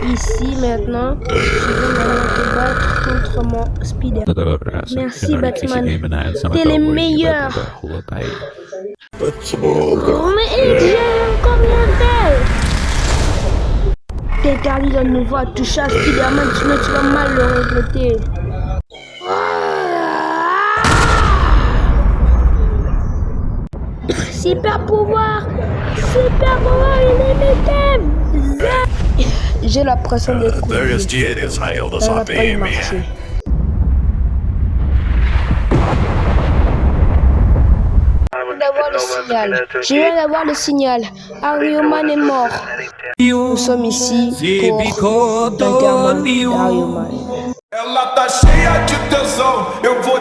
Ici maintenant, je vais maintenant te battre contre mon Spider. Merci Batman. T'es les meilleurs. Oh mais combien fait? T'es interdit de nous voir toucher à Spider-Man, sinon tu vas mal le regretter. Super pouvoir, illimité. J'ai l'impression d'être ça va pas y marcher. Je viens d'avoir le signal. Iron Man est mort. Nous sommes ici pour l'enterrement d'Iron Man. Ela tá cheia de tesão, eu vou